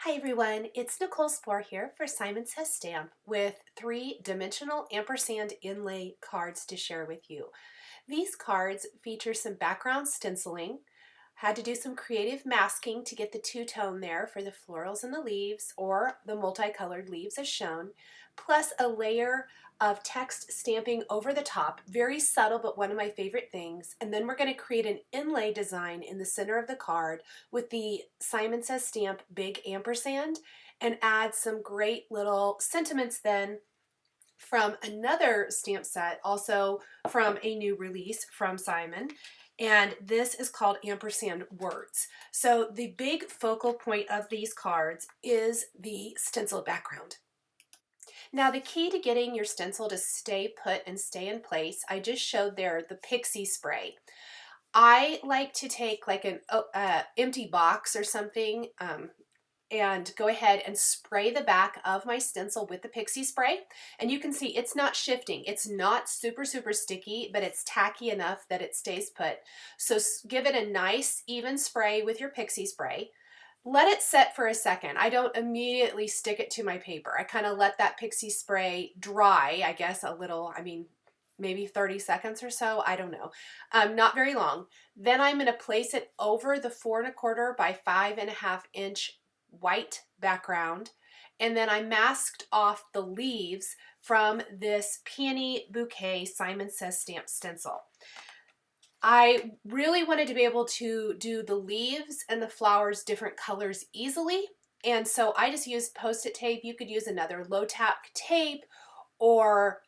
Hi everyone, it's Nicole Spohr here for Simon Says Stamp with 3-dimensional ampersand inlay cards to share with you. These cards feature some background stenciling. Had to do some creative masking to get the two-tone there for the florals and the leaves, or the multicolored leaves as shown, plus a layer of text stamping over the top, very subtle but one of my favorite things. And then we're going to create an inlay design in the center of the card with the Simon Says Stamp big ampersand, and add some great little sentiments then from another stamp set, also from a new release from Simon. And this is called Ampersand Words. So the big focal point of these cards is the stencil background. Now the key to getting your stencil to stay put and stay in place, I just showed there the pixie spray. I like to take like an empty box or something, and go ahead and spray the back of my stencil with the pixie spray. And you can see it's not shifting. It's not super sticky, but it's tacky enough that it stays put. So give it a nice even spray with your pixie spray. Let it set for a second. I don't immediately stick it to my paper. I kind of let that pixie spray dry, I guess a little, maybe 30 seconds or so, I don't know. Not very long. Then I'm going to place it over the 4 1/4 by 5.5 inch white background, and then I masked off the leaves from this Peony Bouquet Simon Says Stamp stencil. I really wanted to be able to do the leaves and the flowers different colors easily, and so I just used Post-it tape. You could use another low tack tape or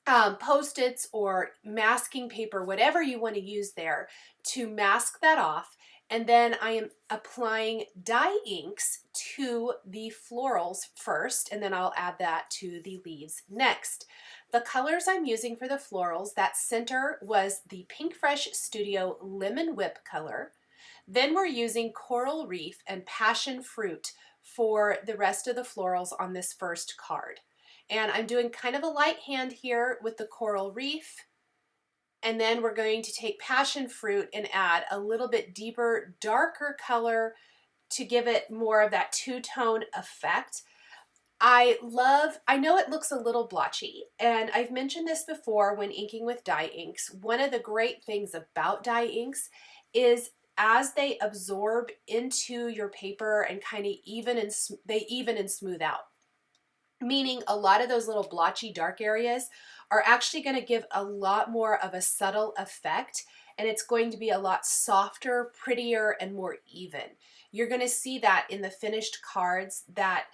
Post-its or masking paper, whatever you want to use there to mask that off. And then I am applying dye inks to the florals first, and then I'll add that to the leaves next. The colors I'm using for the florals, that center was the Pinkfresh Studio Lemon Whip color. Then we're using Coral Reef and Passion Fruit for the rest of the florals on this first card. And I'm doing kind of a light hand here with the Coral Reef. And then we're going to take Passion Fruit and add a little bit deeper, darker color to give it more of that two-tone effect. I know it looks a little blotchy, and I've mentioned this before when inking with dye inks. One of the great things about dye inks is as they absorb into your paper and kind of even and smooth out. Meaning a lot of those little blotchy dark areas are actually going to give a lot more of a subtle effect, and it's going to be a lot softer, prettier, and more even. You're going to see that in the finished cards that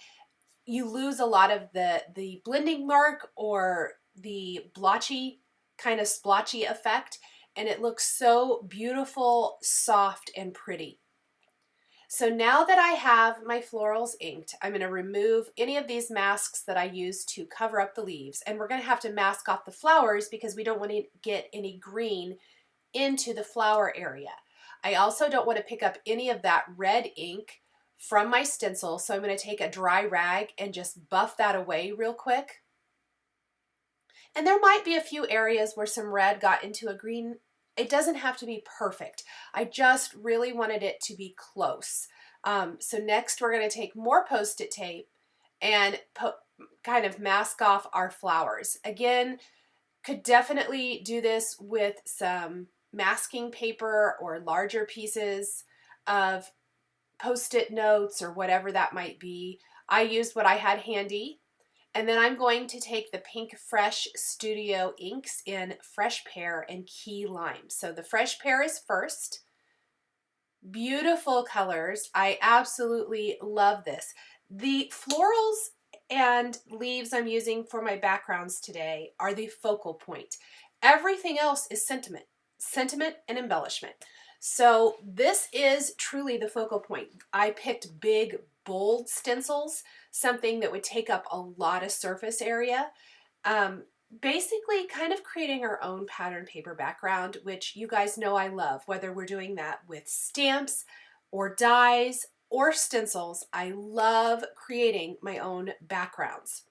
you lose a lot of the blending mark or the blotchy, kind of splotchy effect, and it looks so beautiful, soft, and pretty. So now that I have my florals inked, I'm going to remove any of these masks that I used to cover up the leaves, and we're going to have to mask off the flowers because we don't want to get any green into the flower area. I also don't want to pick up any of that red ink from my stencil, so I'm going to take a dry rag and just buff that away real quick. And there might be a few areas where some red got into a green. It doesn't have to be perfect. I just really wanted it to be close. So next we're going to take more Post-it tape and kind of mask off our flowers. Again, could definitely do this with some masking paper or larger pieces of Post-it notes or whatever that might be. I used what I had handy. And then I'm going to take the Pinkfresh Studio inks in Fresh Pear and Key Lime. So the Fresh Pear is first. Beautiful colors. I absolutely love this. The florals and leaves I'm using for my backgrounds today are the focal point. Everything else is sentiment and embellishment. So this is truly the focal point. I picked big, bold stencils, something that would take up a lot of surface area. Basically kind of creating our own pattern paper background, which you guys know I love, whether we're doing that with stamps or dies or stencils. I love creating my own backgrounds.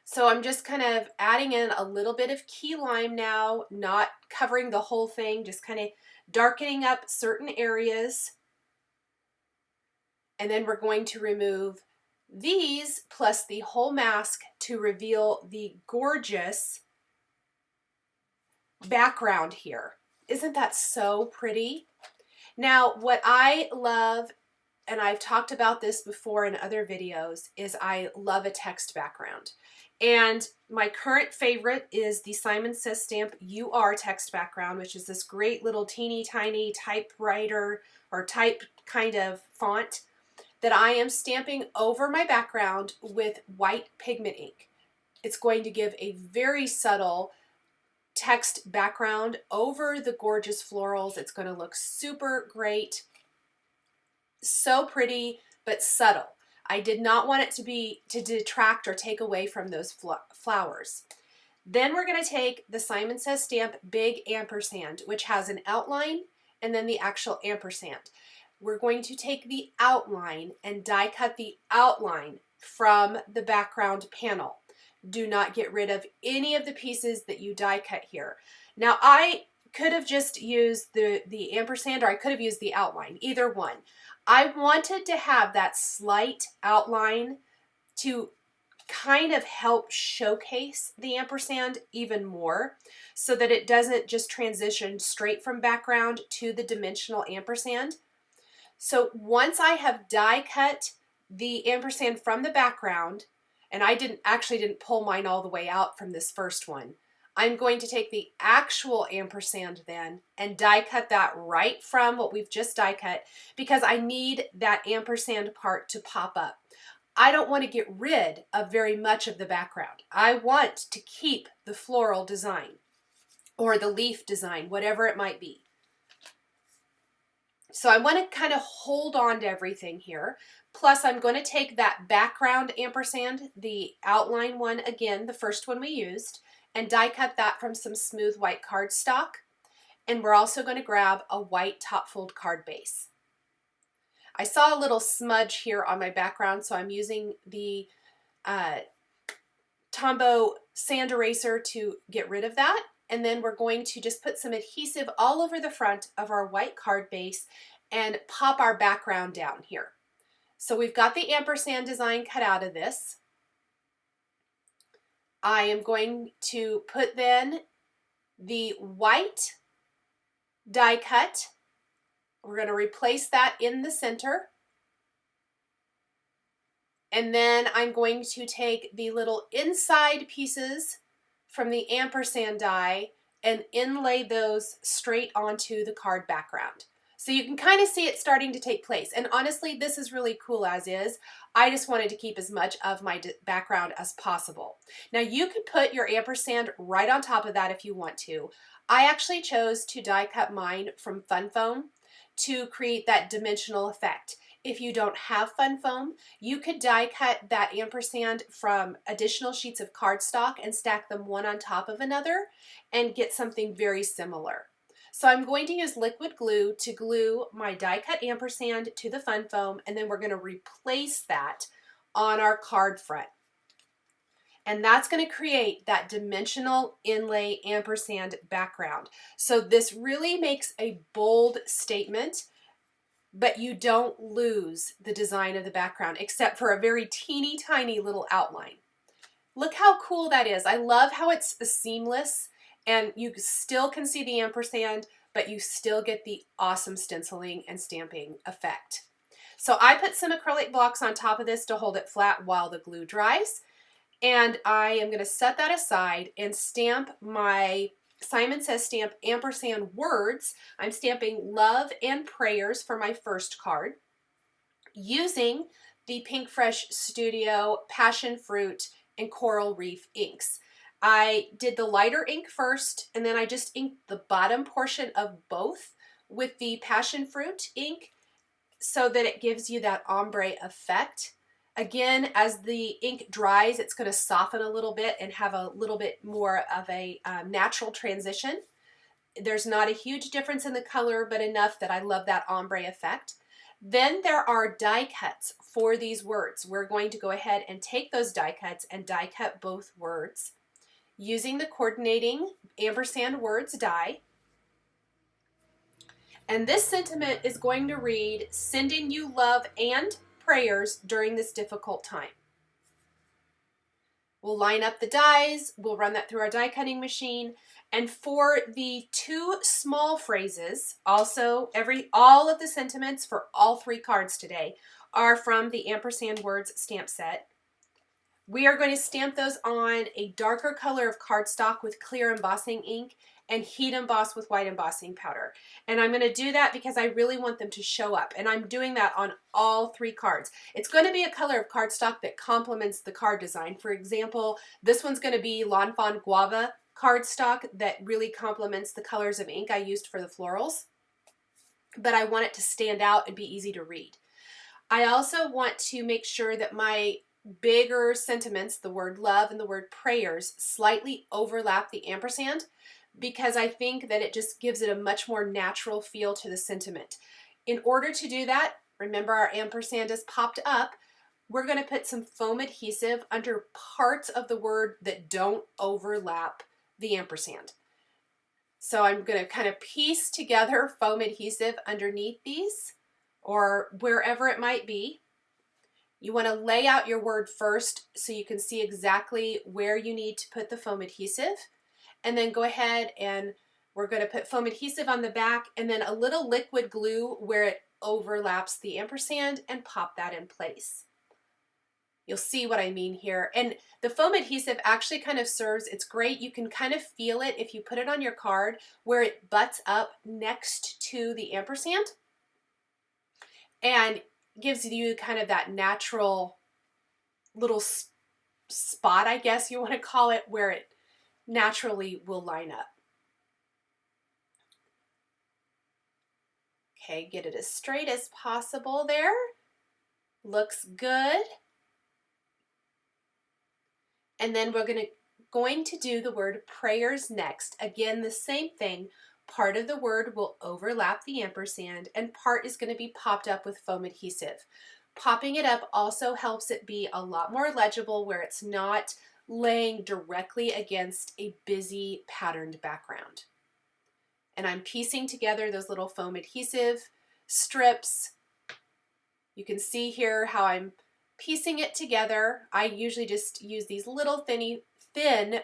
So I'm just kind of adding in a little bit of key lime now, not covering the whole thing, just kind of darkening up certain areas. And then we're going to remove these plus the whole mask to reveal the gorgeous background here. Isn't that so pretty? Now, what I love, and I've talked about this before in other videos, is I love a text background. And my current favorite is the Simon Says Stamp UR text background, which is this great little teeny tiny typewriter or type kind of font that I am stamping over my background with white pigment ink. It's going to give a very subtle text background over the gorgeous florals. It's going to look super great. So pretty, but subtle. I did not want it to detract or take away from those flowers. Then we're going to take the Simon Says Stamp Big Ampersand, which has an outline and then the actual ampersand. We're going to take the outline and die cut the outline from the background panel. Do not get rid of any of the pieces that you die cut here. Now, I could have just used the ampersand, or I could have used the outline, either one. I wanted to have that slight outline to kind of help showcase the ampersand even more so that it doesn't just transition straight from background to the dimensional ampersand. So once I have die cut the ampersand from the background, and I didn't pull mine all the way out from this first one, I'm going to take the actual ampersand then and die cut that right from what we've just die cut, because I need that ampersand part to pop up. I don't want to get rid of very much of the background. I want to keep the floral design or the leaf design, whatever it might be. So I want to kind of hold on to everything here. Plus, I'm going to take that background ampersand, the outline one again, the first one we used, and die cut that from some smooth white cardstock. And we're also going to grab a white top fold card base. I saw a little smudge here on my background, so I'm using the Tombow sand eraser to get rid of that. And then we're going to just put some adhesive all over the front of our white card base and pop our background down here. So we've got the ampersand design cut out of this. I am going to put then the white die cut. We're going to replace that in the center. And then I'm going to take the little inside pieces from the ampersand die and inlay those straight onto the card background. So you can kind of see it starting to take place. And honestly, this is really cool as is. I just wanted to keep as much of my background as possible. Now you could put your ampersand right on top of that if you want to. I actually chose to die cut mine from Fun Foam to create that dimensional effect. If you don't have Fun Foam, you could die cut that ampersand from additional sheets of cardstock and stack them one on top of another and get something very similar. So I'm going to use liquid glue to glue my die cut ampersand to the Fun Foam, and then we're going to replace that on our card front. And that's going to create that dimensional inlay ampersand background. So this really makes a bold statement, but you don't lose the design of the background except for a very teeny tiny little outline. Look how cool that is. I love how it's seamless and you still can see the ampersand, but you still get the awesome stenciling and stamping effect. So I put some acrylic blocks on top of this to hold it flat while the glue dries. And I am going to set that aside and stamp my Simon Says Stamp ampersand words. I'm stamping love and prayers for my first card using the Pinkfresh Studio Passion Fruit and Coral Reef inks. I did the lighter ink first, and then I just inked the bottom portion of both with the Passion Fruit ink so that it gives you that ombre effect. Again, as the ink dries, it's going to soften a little bit and have a little bit more of a natural transition. There's not a huge difference in the color, but enough that I love that ombre effect. Then there are die cuts for these words. We're going to go ahead and take those die cuts and die cut both words using the coordinating ampersand words die. And this sentiment is going to read, sending you love and prayers during this difficult time. We'll line up the dies, we'll run that through our die cutting machine, and for the two small phrases, also all of the sentiments for all three cards today are from the Ampersand Words stamp set. We are going to stamp those on a darker color of cardstock with clear embossing ink and heat emboss with white embossing powder. And I'm going to do that because I really want them to show up. And I'm doing that on all three cards. It's going to be a color of cardstock that complements the card design. For example, this one's going to be L'Enfant Guava cardstock that really complements the colors of ink I used for the florals. But I want it to stand out and be easy to read. I also want to make sure that my bigger sentiments, the word love and the word prayers, slightly overlap the ampersand, because I think that it just gives it a much more natural feel to the sentiment. In order to do that, remember our ampersand is popped up, we're going to put some foam adhesive under parts of the word that don't overlap the ampersand. So I'm going to kind of piece together foam adhesive underneath these, or wherever it might be. You want to lay out your word first so you can see exactly where you need to put the foam adhesive. And then go ahead and we're going to put foam adhesive on the back and then a little liquid glue where it overlaps the ampersand and pop that in place. You'll see what I mean here. And the foam adhesive actually kind of serves, it's great. You can kind of feel it if you put it on your card where it butts up next to the ampersand and gives you kind of that natural little spot, I guess you want to call it, where it naturally will line up. Okay, get it as straight as possible there. Looks good. And then we're going to do the word prayers next. Again, the same thing. Part of the word will overlap the ampersand and part is going to be popped up with foam adhesive. Popping it up also helps it be a lot more legible where it's not laying directly against a busy patterned background. And I'm piecing together those little foam adhesive strips. You can see here how I'm piecing it together. I usually just use these little thin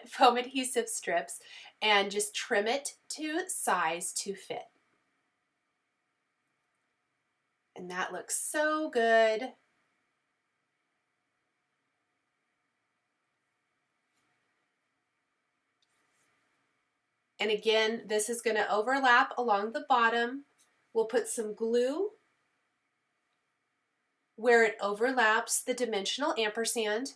foam adhesive strips and just trim it to size to fit. And that looks so good. And again, this is going to overlap along the bottom. We'll put some glue where it overlaps the dimensional ampersand,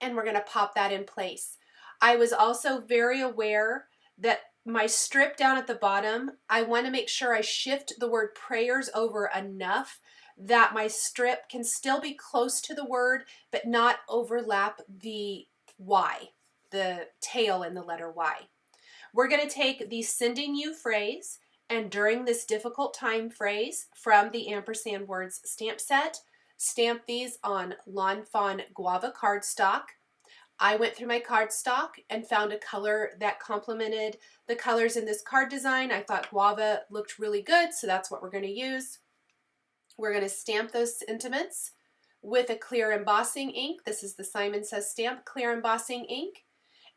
and we're going to pop that in place. I was also very aware that my strip down at the bottom, I want to make sure I shift the word prayers over enough that my strip can still be close to the word, but not overlap the Y, the tail in the letter Y. We're going to take the sending you phrase and during this difficult time phrase from the Ampersand Words stamp set, stamp these on L'Enfant Guava cardstock. I went through my cardstock and found a color that complemented the colors in this card design. I thought guava looked really good, so that's what we're going to use. We're going to stamp those sentiments with a clear embossing ink. This is the Simon Says Stamp Clear Embossing Ink.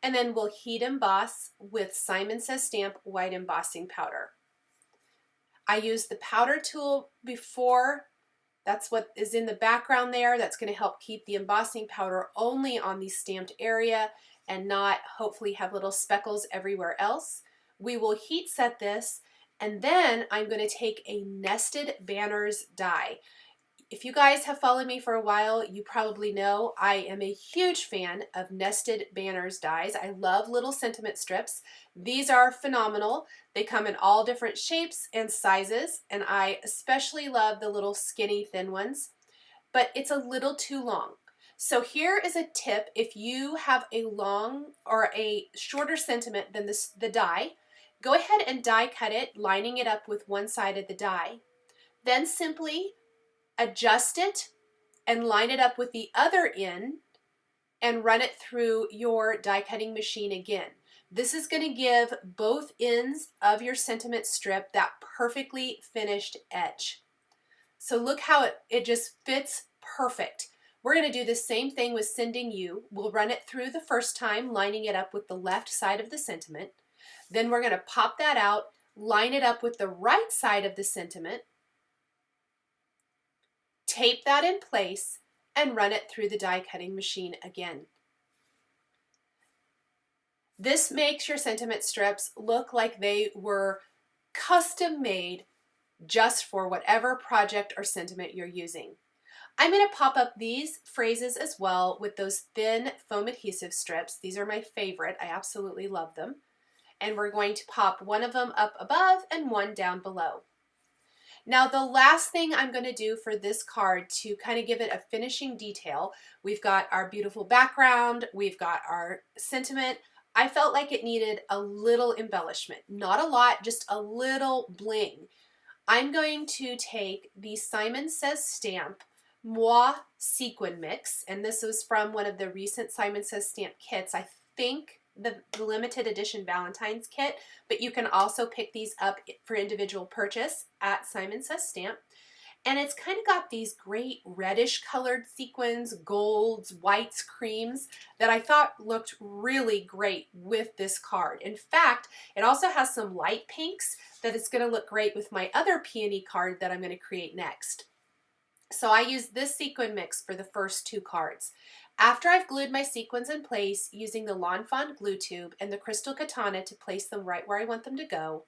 And then we'll heat emboss with Simon Says Stamp White Embossing Powder. I used the powder tool before. That's what is in the background there. That's going to help keep the embossing powder only on the stamped area and not hopefully have little speckles everywhere else. We will heat set this, and then I'm going to take a nested banners die. If you guys have followed me for a while, you probably know I am a huge fan of nested banners dies. I love little sentiment strips. These are phenomenal. They come in all different shapes and sizes, and I especially love the little skinny thin ones, but it's a little too long. So here is a tip. If you have a long or a shorter sentiment than the die, go ahead and die cut it, lining it up with one side of the die. Then simply adjust it and line it up with the other end and run it through your die cutting machine again. This is going to give both ends of your sentiment strip that perfectly finished edge. So look how it just fits perfect. We're going to do the same thing with Sending You. We'll run it through the first time, lining it up with the left side of the sentiment. Then we're going to pop that out, line it up with the right side of the sentiment, tape that in place, and run it through the die cutting machine again. This makes your sentiment strips look like they were custom made just for whatever project or sentiment you're using. I'm going to pop up these phrases as well with those thin foam adhesive strips. These are my favorite. I absolutely love them. And we're going to pop one of them up above and one down below. Now the last thing I'm going to do for this card to kind of give it a finishing detail, we've got our beautiful background, we've got our sentiment. I felt like it needed a little embellishment, not a lot, just a little bling. I'm going to take the Simon Says Stamp Moi Sequin Mix, and this was from one of the recent Simon Says Stamp kits. I think the limited edition Valentine's kit, but you can also pick these up for individual purchase at Simon Says Stamp. And it's kind of got these great reddish colored sequins, golds, whites, creams that I thought looked really great with this card. In fact, it also has some light pinks that it's going to look great with my other Peony card that I'm going to create next. So I used this sequin mix for the first two cards. After I've glued my sequins in place using the Lawn Fawn glue tube and the Crystal Katana to place them right where I want them to go,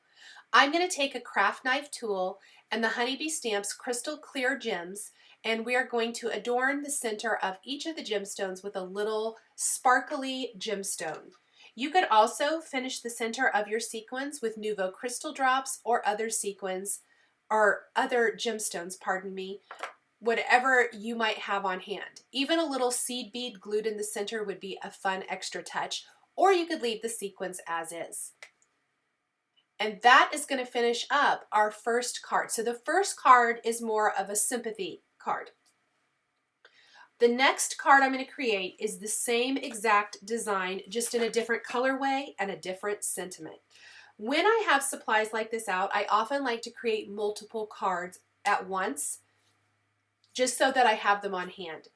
I'm going to take a craft knife tool and the Honeybee Stamps Crystal Clear Gems, and we are going to adorn the center of each of the gemstones with a little sparkly gemstone. You could also finish the center of your sequins with Nouveau Crystal Drops or other sequins, or other gemstones, pardon me, whatever you might have on hand. Even a little seed bead glued in the center would be a fun extra touch, or you could leave the sequins as is. And that is going to finish up our first card. So the first card is more of a sympathy card. The next card I'm going to create is the same exact design, just in a different colorway and a different sentiment. When I have supplies like this out, I often like to create multiple cards at once, just so that I have them on hand.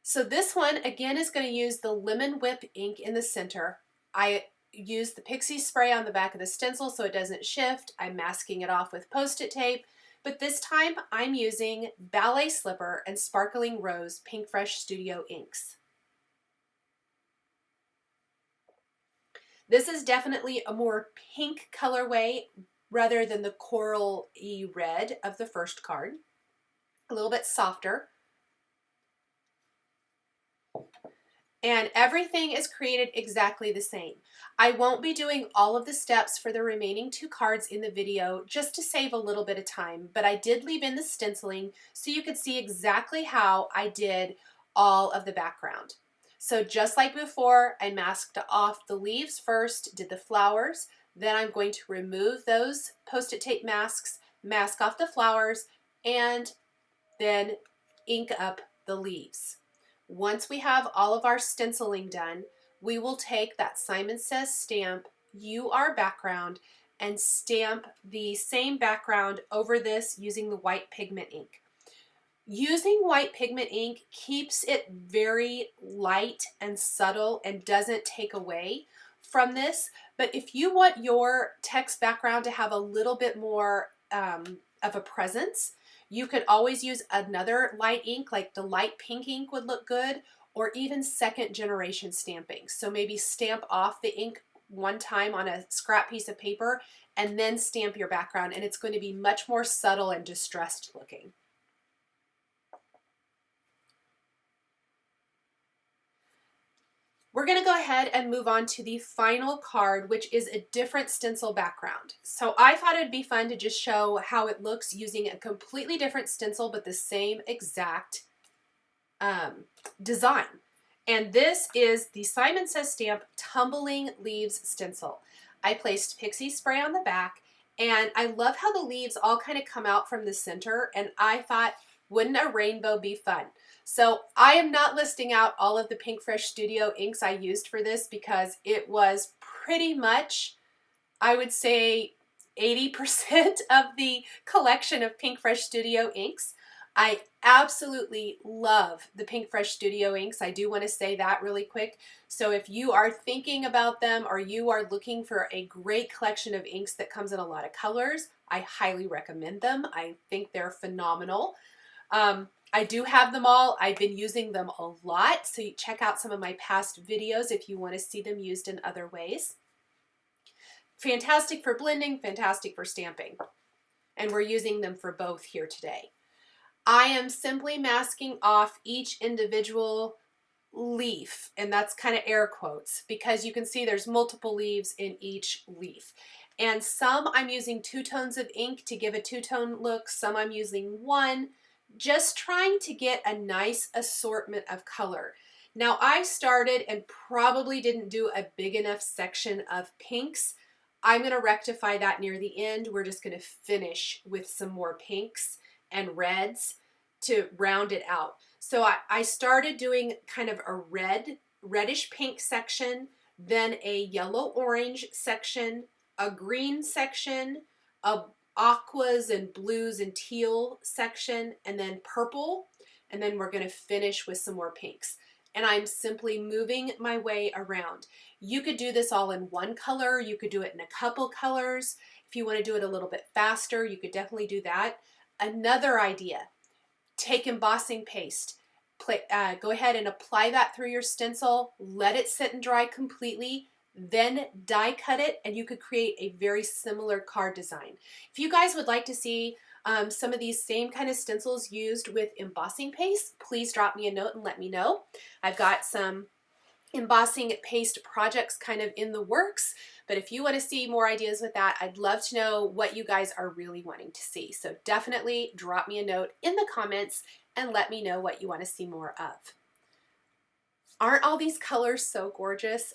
So this one, again, is going to use the Lemon Whip ink in the center. I use the Pixie spray on the back of the stencil so it doesn't shift. I'm masking it off with Post-it tape, but this time I'm using Ballet Slipper and Sparkling Rose Pinkfresh Studio inks. This is definitely a more pink colorway rather than the coral-y red of the first card. A little bit softer. And everything is created exactly the same. I won't be doing all of the steps for the remaining two cards in the video just to save a little bit of time, but I did leave in the stenciling so you could see exactly how I did all of the background. So just like before, I masked off the leaves first, did the flowers, then I'm going to remove those Post-it tape masks, mask off the flowers, and then ink up the leaves. Once we have all of our stenciling done, we will take that Simon Says Stamp UR background and stamp the same background over this using the white pigment ink. Using white pigment ink keeps it very light and subtle and doesn't take away from this, but if you want your text background to have a little bit more of a presence, you could always use another light ink, like the light pink ink would look good, or even second generation stamping. So maybe stamp off the ink one time on a scrap piece of paper and then stamp your background, and it's going to be much more subtle and distressed looking. We're going to go ahead and move on to the final card, which is a different stencil background. So I thought it'd be fun to just show how it looks using a completely different stencil, but the same exact design. And this is the Simon Says Stamp Tumbling Leaves Stencil. I placed Pixie spray on the back, and I love how the leaves all kind of come out from the center, and I thought, wouldn't a rainbow be fun? So I am not listing out all of the Pinkfresh Studio inks I used for this because it was pretty much, I would say, 80% of the collection of Pinkfresh Studio inks. I absolutely love the Pinkfresh Studio inks. I do want to say that really quick. So if you are thinking about them or you are looking for a great collection of inks that comes in a lot of colors, I highly recommend them. I think they're phenomenal. I do have them all. I've been using them a lot, so you check out some of my past videos if you want to see them used in other ways. Fantastic for blending, fantastic for stamping. And we're using them for both here today. I am simply masking off each individual leaf, and that's kind of air quotes, because you can see there's multiple leaves in each leaf. And some I'm using 2 tones of ink to give a 2-tone look, some I'm using 1, just trying to get a nice assortment of color. Now I started and probably didn't do a big enough section of pinks. I'm going to rectify that near the end. We're just going to finish with some more pinks and reds to round it out. So I started doing kind of a reddish pink section, then a yellow orange section, a green section, a aquas and blues and teal section, and then purple, and then we're going to finish with some more pinks. And I'm simply moving my way around. You could do this all in one color. You could do it in a couple colors. If you want to do it a little bit faster, you could definitely do that. Another idea, take embossing paste. Go ahead and apply that through your stencil. Let it sit and dry completely. Then die cut it, and you could create a very similar card design. If you guys would like to see some of these same kind of stencils used with embossing paste, please drop me a note and let me know. I've got some embossing paste projects kind of in the works, but if you want to see more ideas with that, I'd love to know what you guys are really wanting to see. So definitely drop me a note in the comments and let me know what you want to see more of. Aren't all these colors so gorgeous?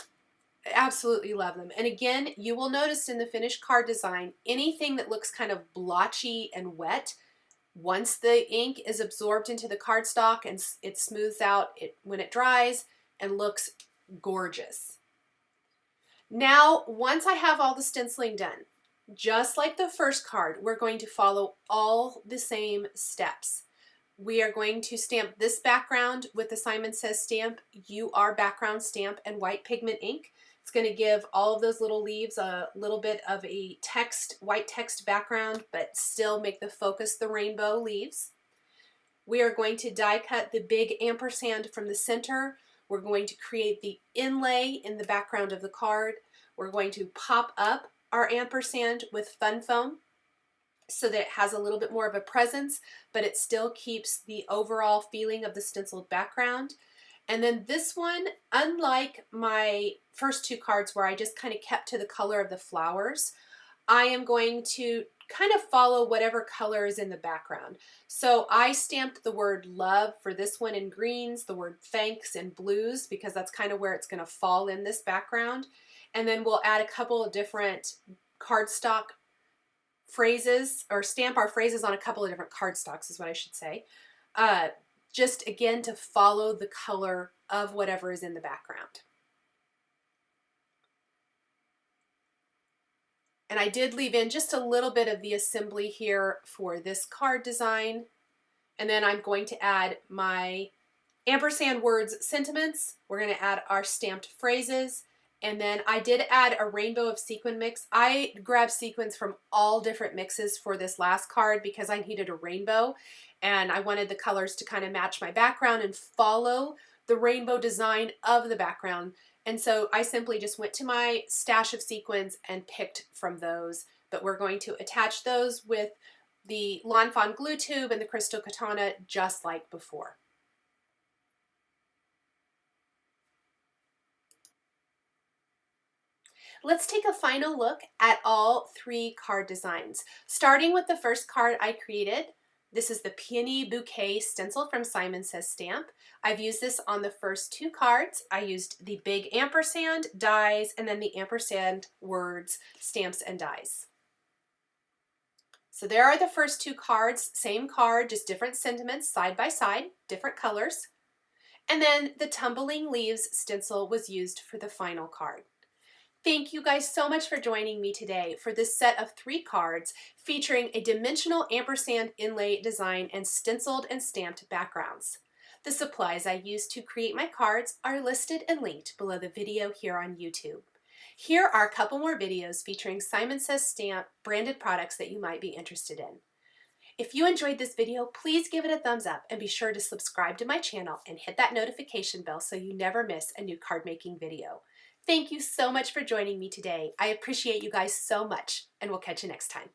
I absolutely love them. And again, you will notice in the finished card design, anything that looks kind of blotchy and wet, once the ink is absorbed into the cardstock and it smooths out when it dries and looks gorgeous. Now, once I have all the stenciling done, just like the first card, we're going to follow all the same steps. We are going to stamp this background with the Simon Says stamp, UR background stamp, and white pigment ink. It's going to give all of those little leaves a little bit of a white text background, but still make the focus the rainbow leaves. We are going to die cut the big ampersand from the center. We're going to create the inlay in the background of the card. We're going to pop up our ampersand with fun foam so that it has a little bit more of a presence, but it still keeps the overall feeling of the stenciled background. And then this one, unlike my first 2 cards where I just kind of kept to the color of the flowers, I am going to kind of follow whatever color is in the background. So I stamped the word love for this one in greens, the word thanks in blues, because that's kind of where it's going to fall in this background. And then we'll add a couple of different cardstock phrases, or stamp our phrases on a couple of different cardstocks is what I should say. Just again to follow the color of whatever is in the background. And I did leave in just a little bit of the assembly here for this card design. And then I'm going to add my ampersand words sentiments. We're going to add our stamped phrases. And then I did add a rainbow of sequin mix. I grabbed sequins from all different mixes for this last card because I needed a rainbow. And I wanted the colors to kind of match my background and follow the rainbow design of the background. And so I simply just went to my stash of sequins and picked from those. But we're going to attach those with the Lawn Fawn glue tube and the Crystal Katana just like before. Let's take a final look at all 3 card designs. Starting with the first card I created. This is the Peony Bouquet stencil from Simon Says stamp. I've used this on the first 2 cards. I used the big ampersand dies and then the ampersand words stamps and dies. So there are the first 2 cards, same card, just different sentiments side by side, different colors. And then the Tumbling Leaves stencil was used for the final card. Thank you guys so much for joining me today for this set of 3 cards featuring a dimensional ampersand inlay design and stenciled and stamped backgrounds. The supplies I used to create my cards are listed and linked below the video here on YouTube. Here are a couple more videos featuring Simon Says Stamp branded products that you might be interested in. If you enjoyed this video, please give it a thumbs up and be sure to subscribe to my channel and hit that notification bell so you never miss a new card making video. Thank you so much for joining me today. I appreciate you guys so much, and we'll catch you next time.